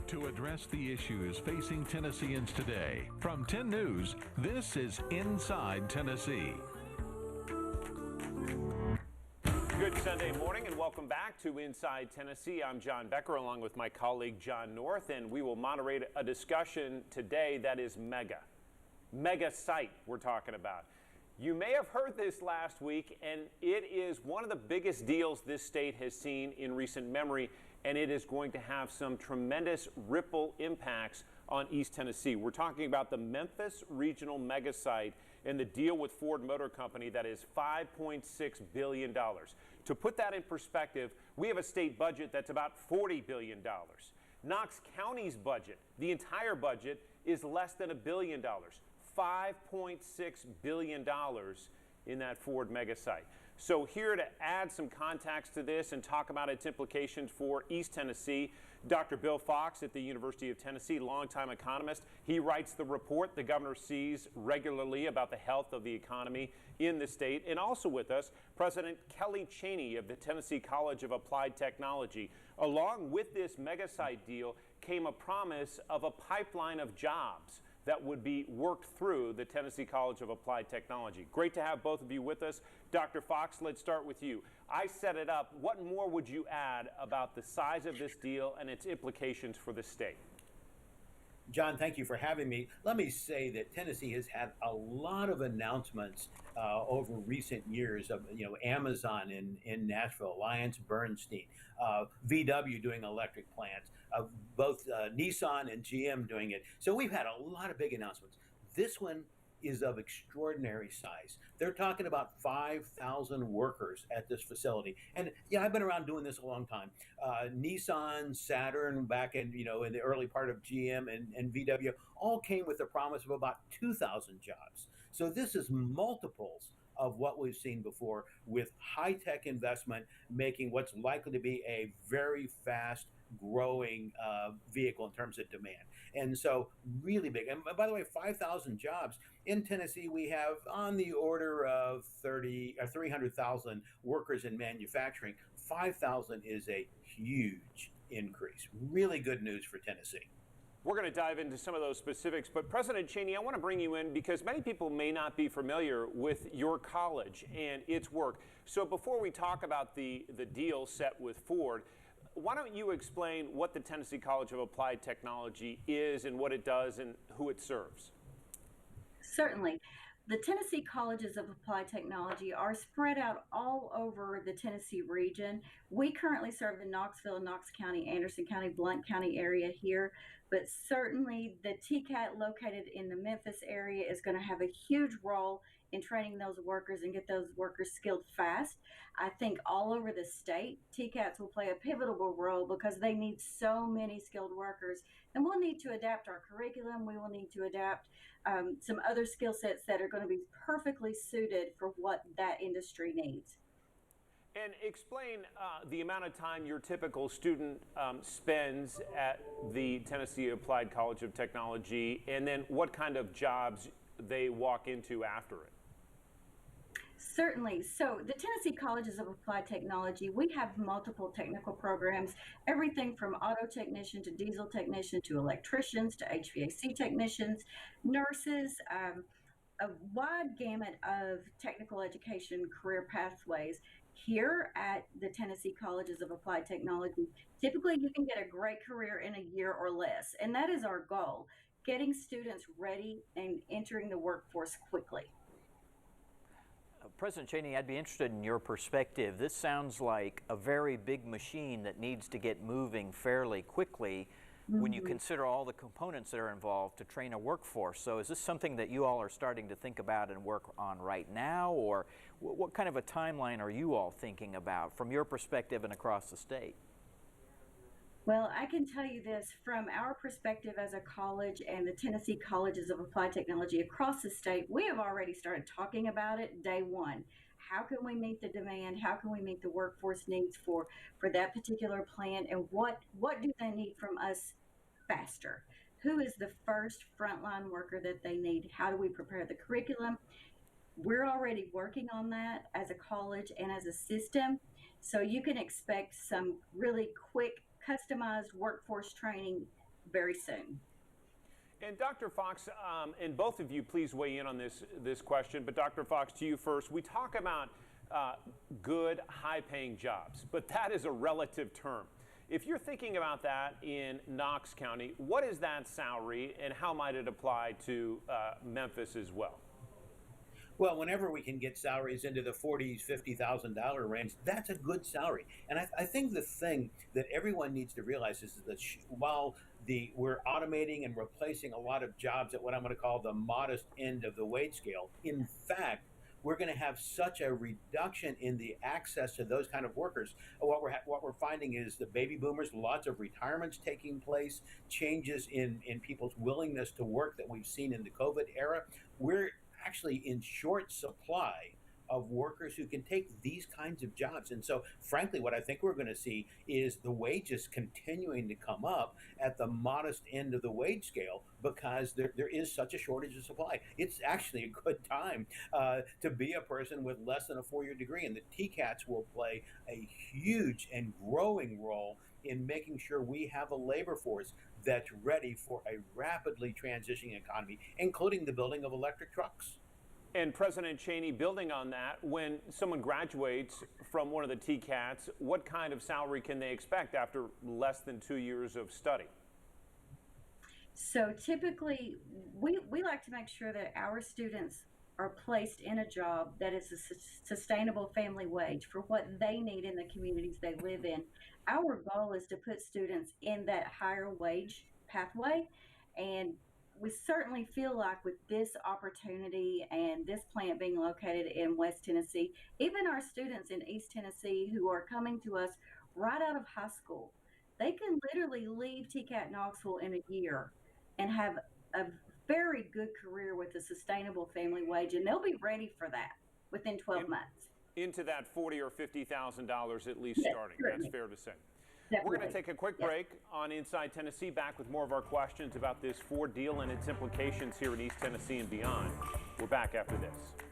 To address the issues facing Tennesseans today, from 10 News, this is Inside Tennessee. Good Sunday morning and welcome back to Inside Tennessee. I'm John Becker along with my colleague John North, and we will moderate a discussion today that is mega site we're talking about. You may have heard this last week, and it is one of the biggest deals this state has seen in recent memory, and it is going to have some tremendous ripple impacts on East Tennessee. We're talking about the Memphis Regional Mega Site and the deal with Ford Motor Company that is $5.6 billion. To put that in perspective, we have a state budget that's about $40 billion. Knox County's budget, the entire budget, is less than $1 billion. $5.6 billion in that Ford mega site. So here to add some context to this and talk about its implications for East Tennessee, Dr. Bill Fox at the University of Tennessee, longtime economist. He writes the report the governor sees regularly about the health of the economy in the state. And also with us, President Kelli Chaney of the Tennessee College of Applied Technology. Along with this mega site deal came a promise of a pipeline of jobs that would be worked through the Tennessee College of Applied Technology. Great to have both of you with us. Dr. Fox, let's start with you. I set it up. What more would you add about the size of this deal and its implications for the state? John, thank you for having me. Let me say that Tennessee has had a lot of announcements over recent years of, Amazon in Nashville, Alliance Bernstein, VW doing electric plants, both Nissan and GM doing it. So we've had a lot of big announcements. This one is of extraordinary size. They're talking about 5,000 workers at this facility. And I've been around doing this a long time. Nissan, Saturn, back in, in the early part of GM and VW, all came with a promise of about 2,000 jobs. So this is multiples of what we've seen before, with high-tech investment making what's likely to be a very fast growing vehicle in terms of demand. And so really big. And by the way, 5,000 jobs. In Tennessee, we have on the order of 300,000 workers in manufacturing. 5,000 is a huge increase. Really good news for Tennessee. We're going to dive into some of those specifics, but President Chaney, I want to bring you in because many people may not be familiar with your college and its work. So before we talk about the deal set with Ford, why don't you explain what the Tennessee College of Applied Technology is and what it does and who it serves? Certainly. The Tennessee Colleges of Applied Technology are spread out all over the Tennessee region. We currently serve the Knoxville, Knox County, Anderson County, Blount County area here, but certainly the TCAT located in the Memphis area is going to have a huge role in training those workers and get those workers skilled fast. I think all over the state, TCATs will play a pivotal role because they need so many skilled workers. And we'll need to adapt our curriculum. We will need to adapt some other skill sets that are going to be perfectly suited for what that industry needs. And explain the amount of time your typical student spends at the Tennessee Applied College of Technology, and then what kind of jobs they walk into after it. Certainly. So the Tennessee Colleges of Applied Technology, we have multiple technical programs, everything from auto technician to diesel technician to electricians to HVAC technicians, nurses, a wide gamut of technical education career pathways. Here at the Tennessee Colleges of Applied Technology, typically you can get a great career in a year or less, and that is our goal, getting students ready and entering the workforce quickly. President Chaney, I'd be interested in your perspective. This sounds like a very big machine that needs to get moving fairly quickly when you consider all the components that are involved to train a workforce. So is this something that you all are starting to think about and work on right now, or what kind of a timeline are you all thinking about from your perspective and across the state? Well, I can tell you this from our perspective as a college and the Tennessee Colleges of Applied Technology across the state, we have already started talking about it day one. How can we meet the demand? How can we meet the workforce needs for that particular plan? And what do they need from us faster? Who is the first frontline worker that they need? How do we prepare the curriculum? We're already working on that as a college and as a system. So you can expect some really quick customized workforce training very soon. And Dr. Fox, and both of you, please weigh in on this question. But Dr. Fox, to you first. We talk about good, high-paying jobs, but that is a relative term. If you're thinking about that in Knox County, what is that salary, and how might it apply to Memphis as well? Well, whenever we can get salaries into the $40,000, $50,000 range, that's a good salary. And I think the thing that everyone needs to realize is that while we're automating and replacing a lot of jobs at what I'm going to call the modest end of the wage scale, in fact, we're going to have such a reduction in the access to those kind of workers. What we're finding is the baby boomers, lots of retirements taking place, changes in people's willingness to work that we've seen in the COVID era. We're actually in short supply of workers who can take these kinds of jobs. And so, frankly, what I think we're going to see is the wages continuing to come up at the modest end of the wage scale because there is such a shortage of supply. It's actually a good time to be a person with less than a 4-year degree. And the TCATs will play a huge and growing role in making sure we have a labor force that's ready for a rapidly transitioning economy, including the building of electric trucks. And President Chaney, building on that, when someone graduates from one of the TCATs, what kind of salary can they expect after less than 2 years of study? So typically, we like to make sure that our students are placed in a job that is a sustainable family wage for what they need in the communities they live in. Our goal is to put students in that higher wage pathway, and we certainly feel like with this opportunity and this plant being located in West Tennessee, even our students in East Tennessee who are coming to us right out of high school, they can literally leave TCAT Knoxville in a year and have a very good career with a sustainable family wage, and they'll be ready for that within 12 months. Into that $40,000 or $50,000 at least, yes, starting. Certainly. That's fair to say. Definitely. We're going to take a quick break on Inside Tennessee, back with more of our questions about this Ford deal and its implications here in East Tennessee and beyond. We're back after this.